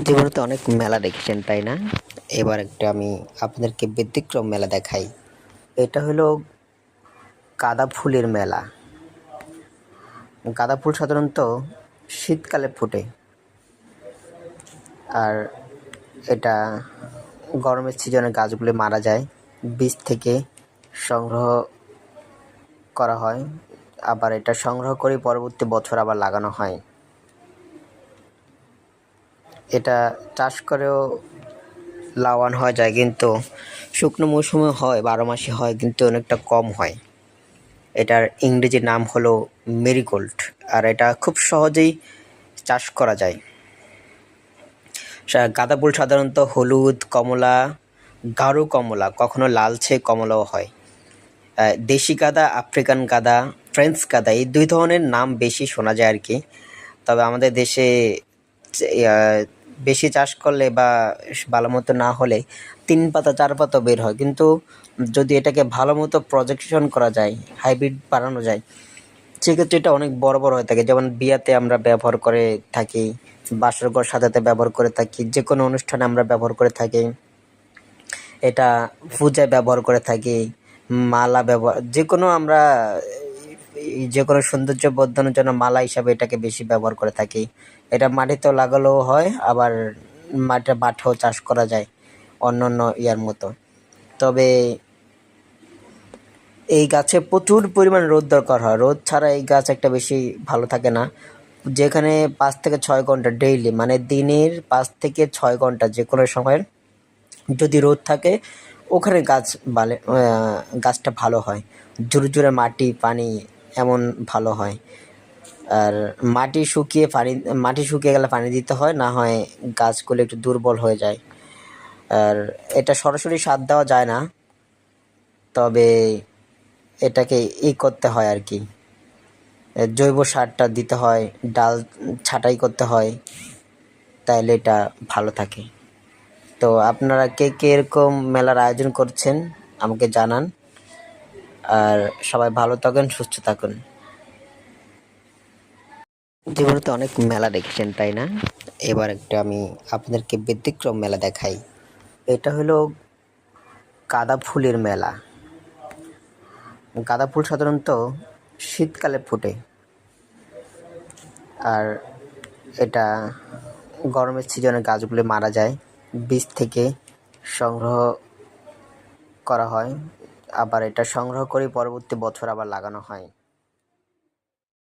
জীবনে তো অনেক মেলা দেখেছেন, তাই না? এবার একটা আমি আপনাদেরকে ব্যতিক্রম মেলা দেখাই। এটা হলো গাঁদা ফুলের মেলা। গাঁদা ফুল সাধারণত শীতকালে ফোটে, আর এটা গরমের সিজনে গাছগুলি মারা যায়, বীজ থেকে সংগ্রহ করা হয়, আবার এটা সংগ্রহ করে পরবর্তী বছর আবার লাগানো হয়। এটা চাষ করেও লাভবান হওয়া যায়, কিন্তু শুকনো মৌসুমে হয়, 12 মাসে হয়, কিন্তু অনেকটা কম হয়। এটার ইংরেজি নাম হলো মেরিগোল্ড, আর এটা খুব সহজেই চাষ করা যায়। গাঁদা ফুল সাধারণত হলুদ, কমলা, গাঢ় কমলা, কখনো লালচে কমলাও হয়। দেশি গাঁদা, আফ্রিকান গাঁদা, ফ্রেঞ্চ গাঁদা, এই দুই ধরনের নাম বেশি শোনা যায় আর কি। তবে আমাদের দেশে বেশি চাষ করলে বা ভালো মতো না হলে 3 পাতা 4 পাতা বের হয়, কিন্তু যদি এটাকে ভালো মতো প্রজেকশন করা যায়, হাইব্রিড বানানো যায়, সেক্ষেত্রে এটা অনেক বড় বড় হয়ে থাকে। যেমন বিয়াতে আমরা ব্যবহার করে থাকি, বাসর ঘর সাজাতে ব্যবহার করে থাকি, যে কোনো অনুষ্ঠানে আমরা ব্যবহার করে থাকি, এটা পূজায় ব্যবহার করে থাকি, মালা ব্যবহার, যে কোনো আমরা যে কোনো সৌন্দর্য বর্ধনের জন্য মালা হিসাবে এটাকে বেশি ব্যবহার করে থাকি। এটা মাটিতেও লাগালেও হয়, আবার মাঠেও চাষ করা যায় অন্যান্য ইয়ার মতো। তবে এই গাছে প্রচুর পরিমাণ রোদ দরকার হয়, রোদ ছাড়া এই গাছ একটা বেশি ভালো থাকে না। যেখানে 5 থেকে 6 ঘন্টা ডেইলি, মানে দিনের 5 থেকে 6 ঘন্টা যে কোনো সময় যদি রোদ থাকে, ওখানে গাছটা ভালো হয়। জোরে জোরে মাটি পানি এমন ভালো হয়। আর মাটি শুকিয়ে গেলে পানি দিতে হয়, না হয় গাছগুলো একটু দুর্বল হয়ে যায়। আর এটা সরাসরি সার দেওয়া যায় না, তবে এটাকে করতে হয় আর কি, জৈব সারটা দিতে হয়, ডাল ছাঁটাই করতে হয়, তাইলে এটা ভালো থাকে। তো আপনারা কে কে এরকম মেলার আয়োজন করছেন আমাকে জানান। আর সবাই ভালো থাকুন, সুস্থ থাকুন। জীবনে তো অনেক মেলা দেখেছেন, তাই না? এবার একটা আমি আপনাদেরকে ব্যতিক্রম মেলা দেখাই। এটা হলো গাঁদা ফুলের মেলা। গাঁদা ফুল সাধারণত শীতকালে ফোটে, আর এটা গরমের সিজনে গাছগুলি মারা যায়, বীজ থেকে সংগ্রহ করা হয়, আবার এটা সংগ্রহ করে পরবর্তী বছর আবার লাগানো হয়।